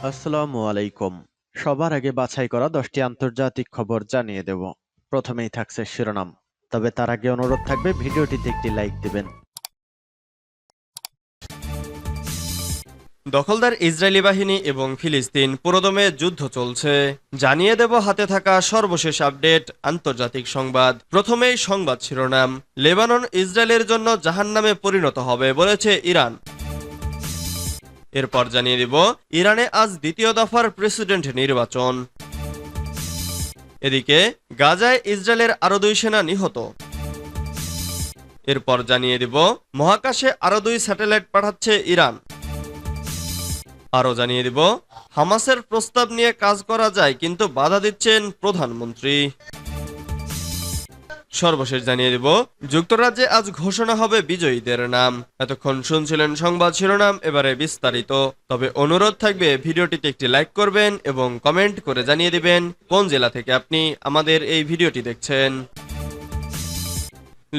আসসালামু আলাইকুম। সবার আগে বাছাই করা 10টি আন্তর্জাতিক খবর জানিয়ে দেব। প্রথমেই থাকছে শিরোনাম। তবে তার আগে অনুরোধ থাকবে ভিডিওটিতে একটি লাইক দিবেন। দখলদার ইসরায়েলি বাহিনী এবং ফিলিস্তিন পুরোদমে যুদ্ধ চলছে। জানিয়ে দেব হাতে থাকা সর্বশেষ আপডেট আন্তর্জাতিক সংবাদ। প্রথমেই সংবাদ শিরোনাম। লেবানন ইসরায়েলের জন্য জাহান্নামে পরিণত হবে বলেছে ইরান। এরপর জানিয়ে দিব ইরানে আজ দ্বিতীয় দফার প্রেসিডেন্ট নির্বাচন। এদিকে গাজায় ইসরায়েলের আরো 2 সেনা নিহত। এরপর জানিয়ে দিব মহাকাশে আরো 2 স্যাটেলাইট পাঠাচ্ছে ইরান। আরও জানিয়ে দিব হামাসের প্রস্তাব নিয়ে কাজ করা যায়, কিন্তু বাধা দিচ্ছেন প্রধানমন্ত্রী। সর্বশেষ জানিয়ে দিব যুক্তরাজ্যে আজ ঘোষণা হবে বিজয়ীদের নাম। এতক্ষণ শুনছিলেন সংবাদ শিরোনাম, এবারে বিস্তারিত। তবে অনুরোধ থাকবে ভিডিওটিতে একটি লাইক করবেন এবং কমেন্ট করে জানিয়ে দিবেন কোন জেলা থেকে আপনি আমাদের এই ভিডিওটি দেখছেন।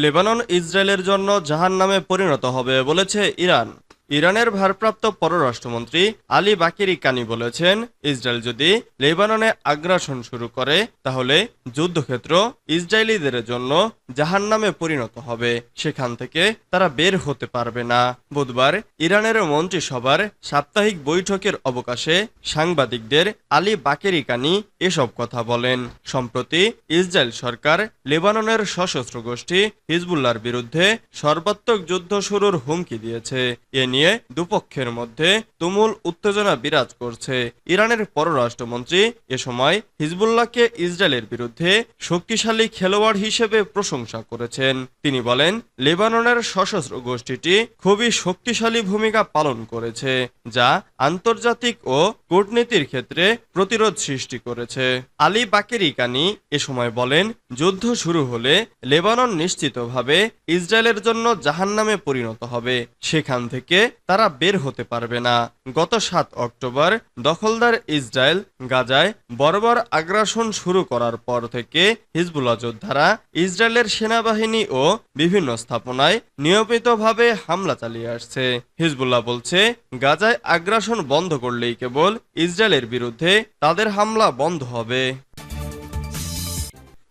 লেবানন ইসরায়েলের জন্য জাহান্নামে পরিণত হবে বলেছে ইরান। ইরানের ভারপ্রাপ্ত পররাষ্ট্রমন্ত্রী আলী বাকেরি কানি বলেছেন, ইসরায়েল যদি লেবাননে আগ্রাসন শুরু করে তাহলে যুদ্ধক্ষেত্র ইসরায়েলিদের জন্য জাহান্নামে পরিণত হবে, সেখান থেকে তারা বের হতে পারবে না। বুধবার ইরানের মন্ত্রিসভার সাপ্তাহিক বৈঠকের অবকাশে সাংবাদিকদের আলী বাকেরি কানি এসব কথা বলেন। সম্প্রতি ইসরায়েল সরকার লেবাননের সশস্ত্র গোষ্ঠী হিজবুল্লাহর বিরুদ্ধে সর্বাত্মক যুদ্ধ শুরুর হুমকি দিয়েছে। এ নিয়ে দুপক্ষের মধ্যে তুমুল উত্তেজনা বিরাজ করছে। ইরানের পররাষ্ট্রমন্ত্রী এ সময় হিজবুল্লাহকে ইসরায়েলের বিরুদ্ধে শক্তিশালী খেলোয়াড় হিসেবে প্রশংসা করেছেন। তিনি বলেন, লেবাননের সশস্ত্র গোষ্ঠীটি খুবই শক্তিশালী ভূমিকা পালন করেছে, যা আন্তর্জাতিক ও কূটনীতির ক্ষেত্রে প্রতিরোধ সৃষ্টি করেছে। আলী বাকেরি কানি এ সময় বলেন, যুদ্ধ শুরু হলে লেবানন নিশ্চিতভাবে ইসরায়েলের জন্য জাহান্নামে পরিণত হবে, সেখান থেকে তারা বের হতে পারবে না। গত 7 অক্টোবর দখলদার ইসরায়েল গাজায় বর্বর আগ্রাসন শুরু করার পর থেকে হিজবুল্লাহ যোদ্ধারা ইসরায়েলের সেনাবাহিনী ও বিভিন্ন স্থাপনায় নিয়মিতভাবে হামলা চালিয়ে আসছে। হিজবুল্লাহ বলছে, গাজায় আগ্রাসন বন্ধ করলেই কেবল ইসরায়েলের বিরুদ্ধে তাদের হামলা বন্ধ হবে।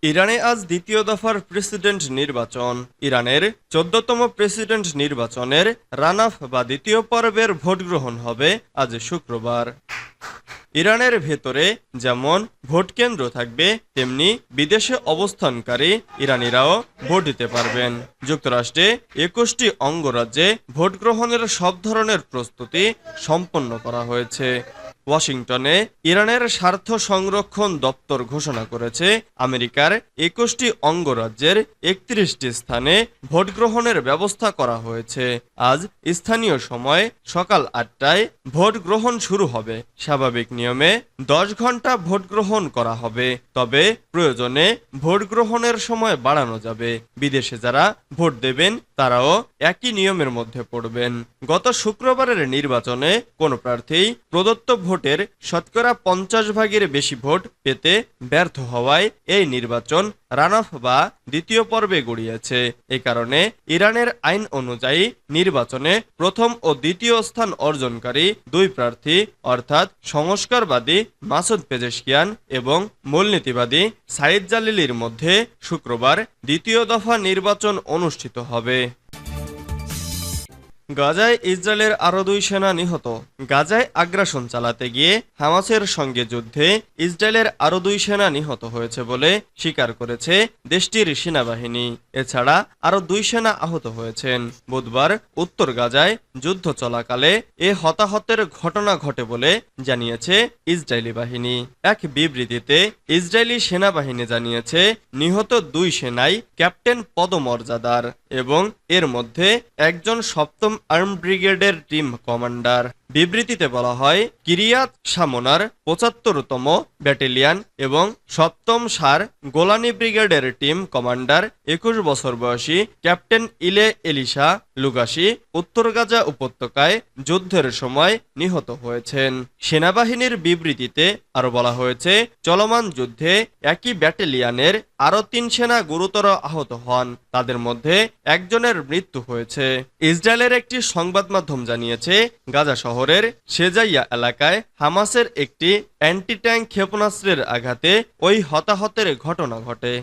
ইরানে আজ দ্বিতীয় দফার প্রেসিডেন্ট নির্বাচন। ইরানের 14তম প্রেসিডেন্ট নির্বাচনের রানাফ বা দ্বিতীয় পর্বের ভোট গ্রহণ হবে আজ শুক্রবার। ইরানের ভেতরে যেমন ভোট কেন্দ্র থাকবে, তেমনি বিদেশে অবস্থানকারী ইরানিরাও ভোট দিতে পারবেন। যুক্তরাষ্ট্রে 21টি অঙ্গরাজ্যে ভোট গ্রহণের সব ধরনের প্রস্তুতি সম্পন্ন করা হয়েছে। ওয়াশিংটনে ইরানের স্বার্থ সংরক্ষণ দপ্তর ঘোষণা করেছে, আমেরিকার 21টি অঙ্গরাজ্যের 31টি স্থানে ভোট গ্রহণের ব্যবস্থা করা হয়েছে। আজ স্থানীয় সময় সকাল 8টায় ভোট গ্রহণ শুরু হবে। স্বাভাবিক নিয়মে 10 ঘন্টা ভোট গ্রহণ করা হবে, তবে প্রয়োজনে ভোট গ্রহণের সময় বাড়ানো যাবে। বিদেশে যারা ভোট দেবেন তারাও একই নিয়মের মধ্যে পড়বেন। গত শুক্রবারের নির্বাচনে কোন প্রার্থী প্রদত্ত ভোটের শতকরা 50 ভাগের বেশি ভোট পেতে ব্যর্থ হওয়ায় এই নির্বাচন রানাফ বা দ্বিতীয় পর্বে গড়িয়েছে। এ কারণে ইরানের আইন অনুযায়ী নির্বাচনে প্রথম ও দ্বিতীয় স্থান অর্জনকারী 2 প্রার্থী অর্থাৎ সংস্কারবাদী মাসুদ পেজেশকিয়ান এবং মূলনীতিবাদী সাইদ জালিলির মধ্যে শুক্রবার দ্বিতীয় দফা নির্বাচন অনুষ্ঠিত হবে। গাজায় ইসরায়েলের আরো 2 সেনা নিহত। গাজায় আগ্রাসন চালাতে গিয়ে হামাসের সঙ্গে যুদ্ধে ইসরায়েলের আরো 2 সেনা নিহত হয়েছে বলে স্বীকার করেছে দেশটির সেনাবাহিনী। এছাড়া আরো 2 সেনা আহত হয়েছেন। বুধবার উত্তর গাজায় যুদ্ধ চলাকালে এ হতাহতের ঘটনা ঘটে বলে জানিয়েছে ইসরায়েলি বাহিনী। এক বিবৃতিতে ইসরায়েলি সেনাবাহিনী জানিয়েছে, নিহত 2 সেনাই ক্যাপ্টেন পদমর্যাদার এবং এর মধ্যে একজন 7ম আর্ম ব্রিগেডের টিম কমান্ডার। বিবৃতিতে বলা হয়, কিরিয়াত শামোনার 75তম ব্যাটালিয়ন এবং 7ম সার গোলানি ব্রিগেডের টিম কমান্ডার 21 বছর বয়সী ক্যাপ্টেন ইলে এলিশা লুগাসি উত্তর গাজা উপত্যকায় যুদ্ধের সময় নিহত হয়েছেন। সেনাবাহিনীর বিবৃতিতে আরো বলা হয়েছে, চলমান যুদ্ধে একই ব্যাটালিয়নের আরো 3 সেনা গুরুতর আহত হন, তাদের মধ্যে একজনের মৃত্যু হয়েছে। ইসরায়েলের একটি সংবাদ মাধ্যম জানিয়েছে, গাজা শহর শহরের শেজাইয়া এলাকায় হামাসের একটি অ্যান্টি ট্যাঙ্ক ক্ষেপণাস্ত্রের আঘাতে ওই হতাহতের ঘটনা ঘটে।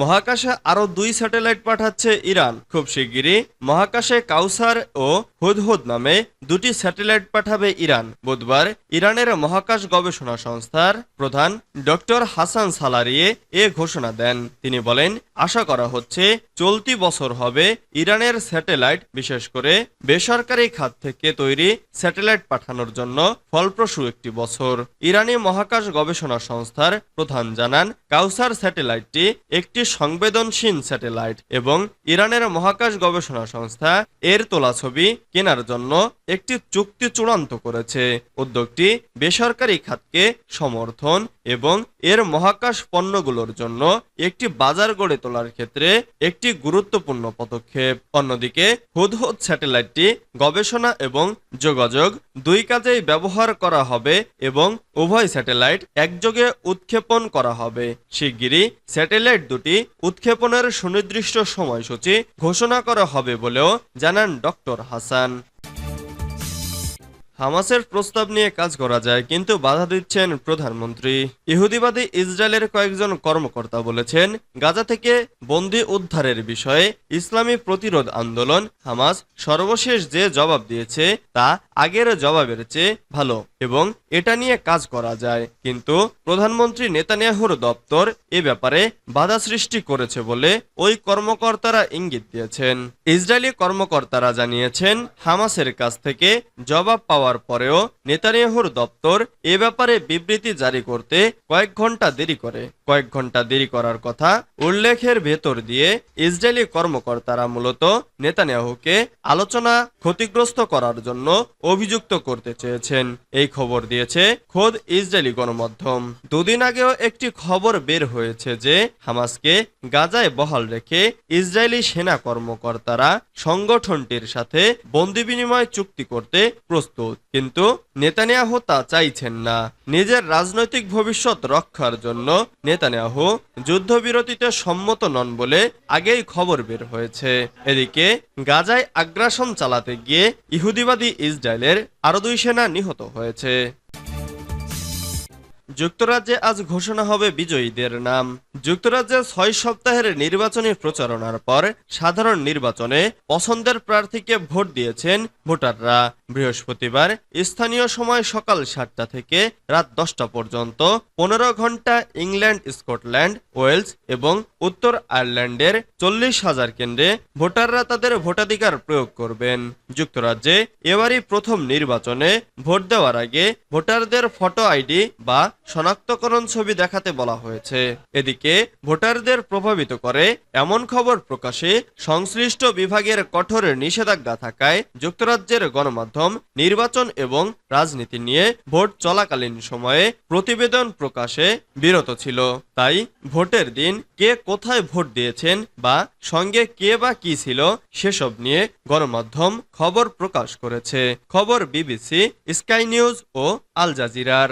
মহাকাশে আরও 2 স্যাটেলাইট পাঠাচ্ছে ইরান। খুব শিগগিরই মহাকাশে কাউসার ও হুদহুদ নামে 2টি স্যাটেলাইট পাঠাবে ইরান। বুধবার ইরানের মহাকাশ গবেষণা সংস্থার প্রধান ডক্টর হাসান সালারিয়ে এ ঘোষণা দেন। তিনি বলেন, আশা করা হচ্ছে চলতি বছর হবে ইরানের স্যাটেলাইট, বিশেষ করে বেসরকারি খাত থেকে তৈরি স্যাটেলাইট পাঠানোর জন্য ফলপ্রসূ একটি বছর। ইরানি মহাকাশ গবেষণা সংস্থার প্রধান জানান, কাউসার স্যাটেলাইটটি একটি সংবেদনশীল স্যাটেলাইট এবং ইরানের মহাকাশ গবেষণা সংস্থা এর তোলা ছবি কেনার জন্য একটি চুক্তি চূড়ান্ত করেছে। উদ্যোগটি বেসরকারি খাতকে সমর্থন এবং এর মহাকাশ পণ্যগুলোর জন্য একটি বাজার গড়ে তোলার ক্ষেত্রে একটি গুরুত্বপূর্ণ পদক্ষেপ। অন্যদিকে হুদহুদ স্যাটেলাইটটি গবেষণা এবং যোগাযোগ 2 কাজেই ব্যবহার করা হবে এবং উভয় স্যাটেলাইট একযোগে উৎক্ষেপণ করা হবে। শিগগিরই স্যাটেলাইট দুটি উৎক্ষেপণের সুনির্দিষ্ট সময়সূচি ঘোষণা করা হবে বলেও জানান ডক্টর হাসান। হামাসের প্রস্তাব নিয়ে কাজ করা যায়, কিন্তু বাধা দিচ্ছেন প্রধানমন্ত্রী। ইহুদিবাদী ইসরায়েলের কয়েকজন কর্মকর্তা বলেছেন, গাজা থেকে বন্দী উদ্ধারের বিষয়ে ইসলামী প্রতিরোধ আন্দোলন হামাস সর্বশেষ যে জবাব দিয়েছে তা আগের জবাবের চেয়ে ভালো এবং এটা নিয়ে কাজ করা যায়, কিন্তু প্রধানমন্ত্রী নেতানিয়াহুর দপ্তর এ ব্যাপারে বাধা সৃষ্টি করেছে বলে ওই কর্মকর্তারা ইঙ্গিত দিয়েছেন। ইসরায়েলি কর্মকর্তারা জানিয়েছেন, হামাসের কাছ থেকে জবাব পাওয়ার পরেও নেতানিয়াহুর দপ্তর এ ব্যাপারে বিবৃতি জারি করতে কয়েক ঘন্টা দেরি করার কথা উল্লেখের ভেতর দিয়ে ইসরায়েলি কর্মকর্তারা মূলত নেতানিয়াহুকে আলোচনা ক্ষতিগ্রস্ত করার জন্য অভিযুক্ত করতে চেয়েছেন। এই খবর দিয়েছে খোদ ইসরায়েলি গণমাধ্যম। 2 দিন আগেও একটি খবর বের হয়েছে যে হামাসকে গাজায় বহাল রেখে ইসরায়েলি সেনা কর্মকর্তারা সংগঠনটির সাথে বন্দি বিনিময় চুক্তি করতে প্রস্তুত, কিন্তু নেতানিয়াহু তা চাইছেন না। নিজের রাজনৈতিক ভবিষ্যৎ রক্ষার জন্য নেতানিয়াহু যুদ্ধবিরতিতে সম্মত নন বলে আগেই খবর বের হয়েছে। এদিকে গাজায় আগ্রাসন চালাতে গিয়ে ইহুদিবাদী ইসরায়েলের আরো 2 সেনা নিহত হয়েছে। যুক্তরাজ্যে আজ ঘোষণা হবে বিজয়ীদের নাম। যুক্তরাজ্যে 6 সপ্তাহের নির্বাচনী প্রচারণার পর সাধারণ নির্বাচনে পছন্দের প্রার্থীকে ভোট দিয়েছেন ভোটাররা। বৃহস্পতিবার স্থানীয় সময় সকাল 7টা থেকে রাত 10টা পর্যন্ত 15 ঘন্টা ইংল্যান্ড, স্কটল্যান্ড, ওয়েলস এবং উত্তর আয়ারল্যান্ডের 40,000 কেন্দ্রে ভোটাররা তাদের ভোটাধিকার প্রয়োগ করবেন। যুক্তরাজ্যে এবারই প্রথম নির্বাচনে ভোট দেওয়ার আগে ভোটারদের ফটো আইডি বা শনাক্তকরণ ছবি দেখাতে বলা হয়েছে। এদিকে ভোটারদের প্রভাবিত করে এমন খবর প্রকাশে সংশ্লিষ্ট বিভাগের কঠোর নিষেধাজ্ঞা থাকায় যুক্তরাজ্যের গণমাধ্যম নির্বাচন এবং রাজনীতি নিয়ে ভোট চলাকালীন সময়ে প্রতিবেদন প্রকাশে বিরত ছিল। তাই ভোটের দিন কে কোথায় ভোট দিয়েছেন বা সঙ্গে কে বা কি ছিল সেসব নিয়ে গণমাধ্যম খবর প্রকাশ করেছে। খবর বিবিসি, স্কাই নিউজ ও আল জাজিরার।